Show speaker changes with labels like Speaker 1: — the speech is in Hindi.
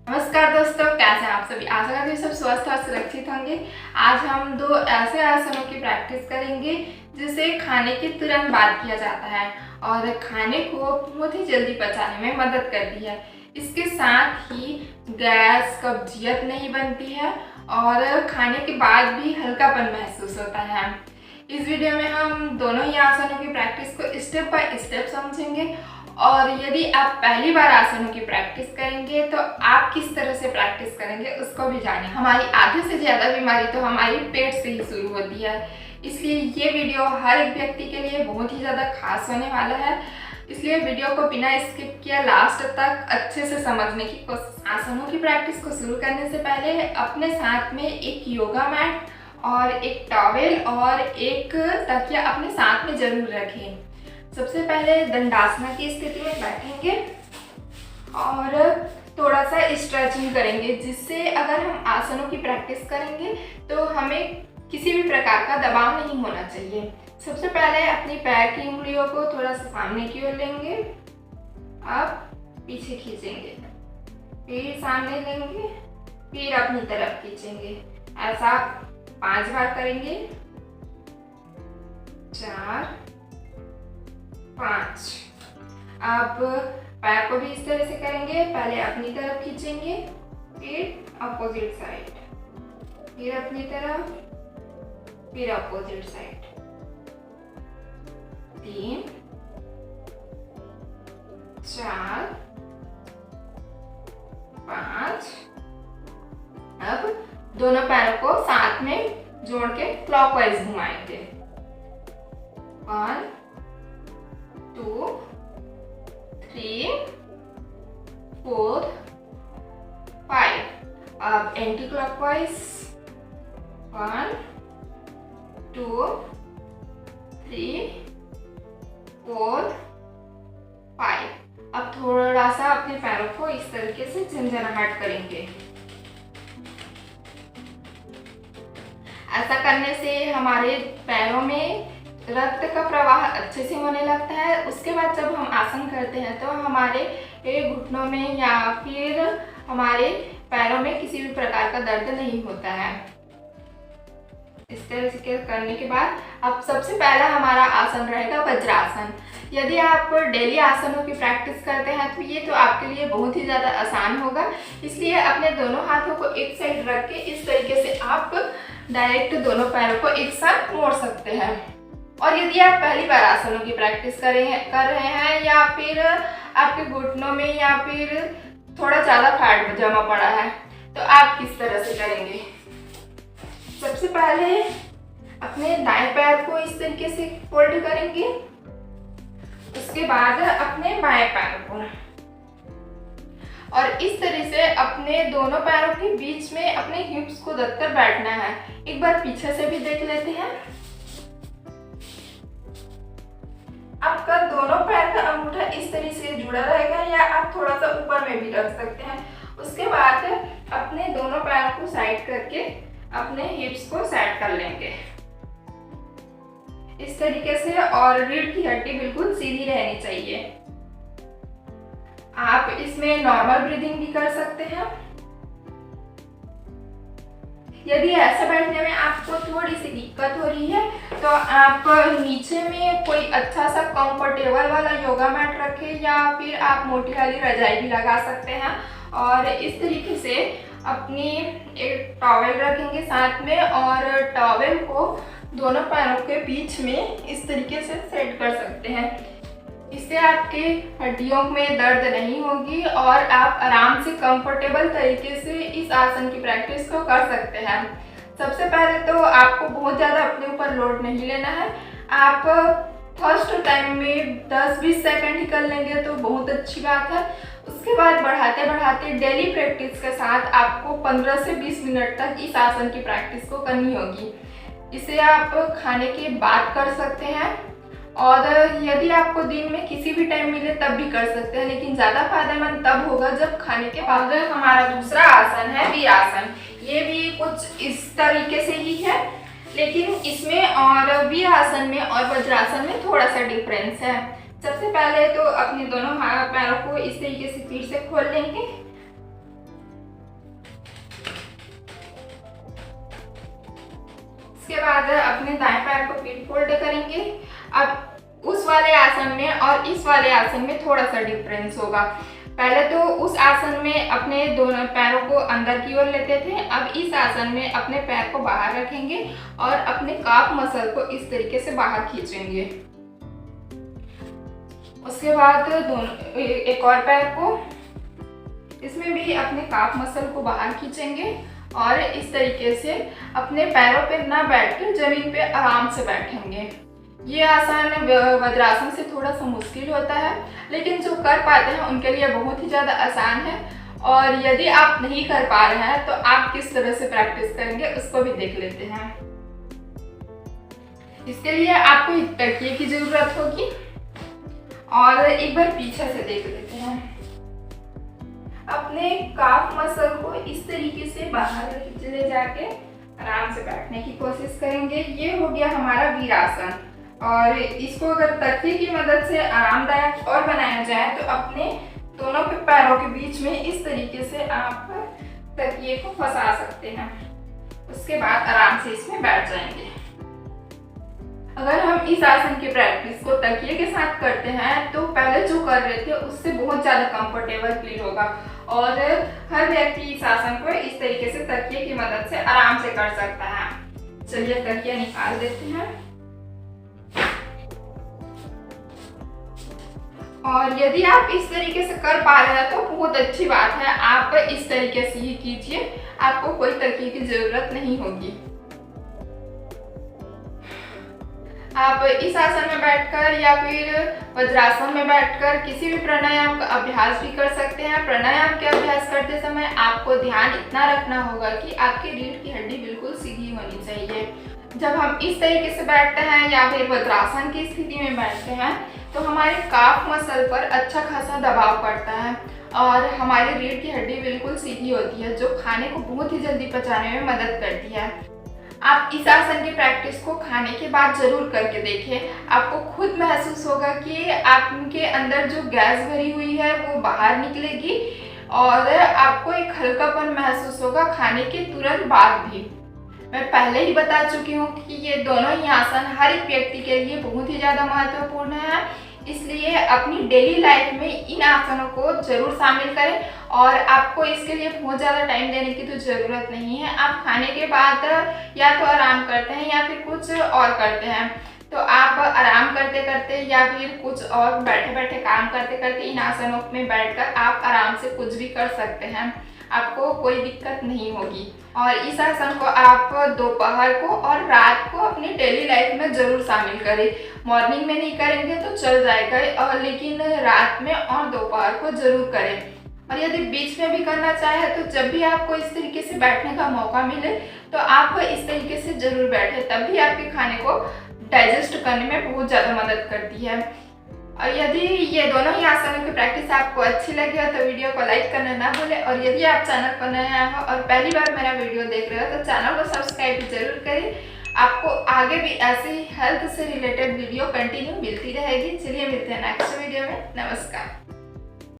Speaker 1: नमस्कार दोस्तों, कैसे हैं आप सभी। आशा करती हूँ सब स्वस्थ और सुरक्षित होंगे। आज हम दो ऐसे आसनों की प्रैक्टिस करेंगे जिसे खाने के तुरंत बाद किया जाता है और खाने को बहुत ही जल्दी पचाने में मदद करती है। इसके साथ ही गैस, कब्जियत नहीं बनती है और खाने के बाद भी हल्कापन महसूस होता है। इस वीडियो में हम दोनों ही आसनों की प्रैक्टिस को स्टेप बाय स्टेप समझेंगे और यदि आप पहली बार आसनों की प्रैक्टिस करेंगे तो आप किस तरह से प्रैक्टिस करेंगे उसको भी जानें। हमारी आधे से ज़्यादा बीमारी तो हमारी पेट से ही शुरू होती है, इसलिए ये वीडियो हर एक व्यक्ति के लिए बहुत ही ज़्यादा खास होने वाला है। इसलिए वीडियो को बिना स्किप किए लास्ट तक अच्छे से समझने की कोशिश। आसनों की प्रैक्टिस को शुरू करने से पहले अपने साथ में एक योगा मैट और एक टॉवेल और एक तकिया अपने साथ में जरूर रखें। सबसे पहले दंडासना की स्थिति में बैठेंगे और थोड़ा सा स्ट्रेचिंग करेंगे, जिससे अगर हम आसनों की प्रैक्टिस करेंगे तो हमें किसी भी प्रकार का दबाव नहीं होना चाहिए। सबसे पहले अपनी पैर की उंगलियों को थोड़ा सा सामने की ओर लेंगे, अब पीछे खींचेंगे, फिर सामने लेंगे, फिर अपनी तरफ खींचेंगे। ऐसा 5 बार करेंगे। 4, 5। अब पैर को भी इस तरह से करेंगे, पहले अपनी तरफ खींचेंगे, फिर अपोजिट साइड, फिर अपनी तरफ, फिर अपोजिट साइड। 3, 4, 5। अब दोनों पैरों को साथ में जोड़ के क्लॉकवाइज घुमाएंगे। 1, 2, 3, 4, 5। अब एंटी क्लॉकवाइज 1, 2, 3, 4, 5। अब थोड़ा सा अपने पैरों को इस तरीके से झंझनाहट करेंगे। ऐसा करने से हमारे पैरों में रक्त का प्रवाह अच्छे से होने लगता है। उसके बाद जब हम आसन करते हैं तो हमारे घुटनों में या फिर हमारे पैरों में किसी भी प्रकार का दर्द नहीं होता है। इस तरह से करने के बाद अब सबसे पहला हमारा आसन रहेगा वज्रासन। यदि आप डेली आसनों की प्रैक्टिस करते हैं तो ये तो आपके लिए बहुत ही ज़्यादा आसान होगा। इसलिए अपने दोनों हाथों को एक साइड रख के इस तरीके से आप डायरेक्ट दोनों पैरों को एक साथ मोड़ सकते हैं। और यदि आप पहली बार आसनों की प्रैक्टिस कर रहे हैं या फिर आपके घुटनों में या फिर थोड़ा ज़्यादा फैट जमा पड़ा है तो आप किस तरह से करेंगे। सबसे पहले अपने दाएं पैर को इस तरीके से फोल्ड करेंगे, उसके बाद अपने बाएं पैर को, और इस तरह से अपने दोनों पैरों के बीच में अपने हिप्स को दबकर बैठना है। एक बार पीछे से भी देख लेते हैं। आपका दोनों पैर का अंगूठा इस तरह से जुड़ा रहेगा या आप थोड़ा सा ऊपर में भी रख सकते हैं। उसके बाद अपने दोनों पैरों को साइड करके अपने हिप्स को सेट कर लेंगे इस तरीके से, और रीढ़ की हड्डी बिल्कुल सीधी रहनी चाहिए। आप इसमें नॉर्मल ब्रीदिंग भी कर सकते हैं। यदि ऐसे बैठने में आपको थोड़ी सी दिक्कत हो रही है तो आप नीचे में कोई अच्छा सा कंफर्टेबल वाला योगा मैट रखें या फिर आप मोटी वाली रजाई भी लगा सकते हैं। और इस तरीके से अपनी एक टॉवेल रखेंगे साथ में और टॉवेल को दोनों पैरों के बीच में इस तरीके से सेट कर सकते हैं। इससे आपके हड्डियों में दर्द नहीं होगी और आप आराम से कंफर्टेबल तरीके से इस आसन की प्रैक्टिस को कर सकते हैं। सबसे पहले तो आपको बहुत ज़्यादा अपने ऊपर लोड नहीं लेना है। आप फर्स्ट टाइम में 10-20 सेकंड ही कर लेंगे तो बहुत अच्छी बात है। उसके बाद बढ़ाते बढ़ाते डेली प्रैक्टिस के साथ आपको 15 से 20 मिनट तक इस आसन की प्रैक्टिस को करनी होगी। इसे आप खाने के बाद कर सकते हैं और यदि आपको दिन में किसी भी टाइम मिले तब भी कर सकते हैं, लेकिन ज़्यादा फायदेमंद तब होगा जब खाने के बाद। हमारा दूसरा आसन है वीरासन। ये भी कुछ इस तरीके से ही है, लेकिन इसमें और वीरासन में और वज्रासन में थोड़ा सा डिफरेंस है। सबसे पहले तो अपने दोनों पैरों को इस तरीके से फिर से खोल लेंगे उसके बाद अपने दाएं पैर को पीठ फोल्ड करेंगे। अब उस वाले आसन में और इस वाले आसन में थोड़ा सा डिफरेंस होगा। पहले तो उस आसन में अपने दोनों पैरों को अंदर की ओर लेते थे, अब इस आसन में अपने पैर को बाहर रखेंगे और अपने काफ मसल को इस तरीके से बाहर खींचेंगे। उसके बाद दोनों एक और पैर को, इसमें भी अपने काफ मसल को बाहर खींचेंगे और इस तरीके से अपने पैरों पे ना बैठकर जमीन पे आराम से बैठेंगे। ये आसन वज्रासन से थोड़ा सा मुश्किल होता है, लेकिन जो कर पाते हैं उनके लिए बहुत ही ज़्यादा आसान है। और यदि आप नहीं कर पा रहे हैं तो आप किस तरह से प्रैक्टिस करेंगे उसको भी देख लेते हैं। इसके लिए आपको एक तकिए की ज़रूरत होगी और एक बार पीछे से देख लेते हैं। अपने काफ मसल को इस तरीके से बाहर ले जाके आराम से बैठने की कोशिश करेंगे। ये हो गया हमारा वीरासन। और इसको अगर तकिए की मदद से आरामदायक और बनाया जाए तो अपने दोनों के पैरों के बीच में इस तरीके से आप तकिए को फंसा सकते हैं। उसके बाद आराम से इसमें बैठ जाएंगे। अगर हम इस आसन की प्रैक्टिस को तकिए के साथ करते हैं तो पहले जो कर रहे थे उससे बहुत ज़्यादा कंफर्टेबल फील होगा और हर व्यक्ति इस आसन को इस तरीके से तकिए की मदद से आराम से कर सकता है। चलिए तकिया निकाल देते हैं। और यदि आप इस तरीके से कर पा रहे हैं तो बहुत अच्छी बात है, आप इस तरीके से ही कीजिए, आपको कोई तकिए की जरूरत नहीं होगी। आप इस आसन में बैठकर या फिर वज्रासन में बैठकर किसी भी प्राणायाम का अभ्यास भी कर सकते हैं। प्राणायाम के अभ्यास करते समय आपको ध्यान इतना रखना होगा कि आपकी रीढ़ की हड्डी बिल्कुल सीधी होनी चाहिए। जब हम इस तरीके से बैठते हैं या फिर वज्रासन की स्थिति में बैठते हैं तो हमारे काफ मसल पर अच्छा खासा दबाव पड़ता है और हमारी रीढ़ की हड्डी बिल्कुल सीधी होती है, जो खाने को बहुत ही जल्दी पचाने में मदद करती है। आप इस आसन की प्रैक्टिस को खाने के बाद जरूर करके देखें। आपको खुद महसूस होगा कि आपके अंदर जो गैस भरी हुई है वो बाहर निकलेगी और आपको एक हल्कापन महसूस होगा खाने के तुरंत बाद भी। मैं पहले ही बता चुकी हूँ कि ये दोनों ही आसन हर एक व्यक्ति के लिए बहुत ही ज़्यादा महत्वपूर्ण है, इसलिए अपनी डेली लाइफ में इन आसनों को जरूर शामिल करें। और आपको इसके लिए बहुत ज़्यादा टाइम देने की तो ज़रूरत नहीं है। आप खाने के बाद या तो आराम करते हैं या फिर कुछ और करते हैं, तो आप आराम करते करते या फिर कुछ और बैठे बैठे काम करते करते इन आसनों में बैठकर आप आराम से कुछ भी कर सकते हैं, आपको कोई दिक्कत नहीं होगी। और इस आसन को आप दोपहर को और रात को अपनी डेली लाइफ में ज़रूर शामिल करें। मॉर्निंग में नहीं करेंगे तो चल जाएगा, और लेकिन रात में और दोपहर को ज़रूर करें। और यदि बीच में भी करना चाहे तो जब भी आपको इस तरीके से बैठने का मौका मिले तो आप इस तरीके से ज़रूर बैठें, तभी आपके खाने को डाइजेस्ट करने में बहुत ज़्यादा मदद करती है। और यदि ये दोनों ही आसनों की प्रैक्टिस आपको अच्छी लगी हो तो वीडियो को लाइक करना ना भूलें। और यदि आप चैनल पर नए आए हो और पहली बार मेरा वीडियो देख रहे हो तो चैनल को सब्सक्राइब जरूर करें। आपको आगे भी ऐसे ही हेल्थ से रिलेटेड वीडियो कंटिन्यू मिलती रहेगी। चलिए मिलते हैं नेक्स्ट वीडियो में। नमस्कार।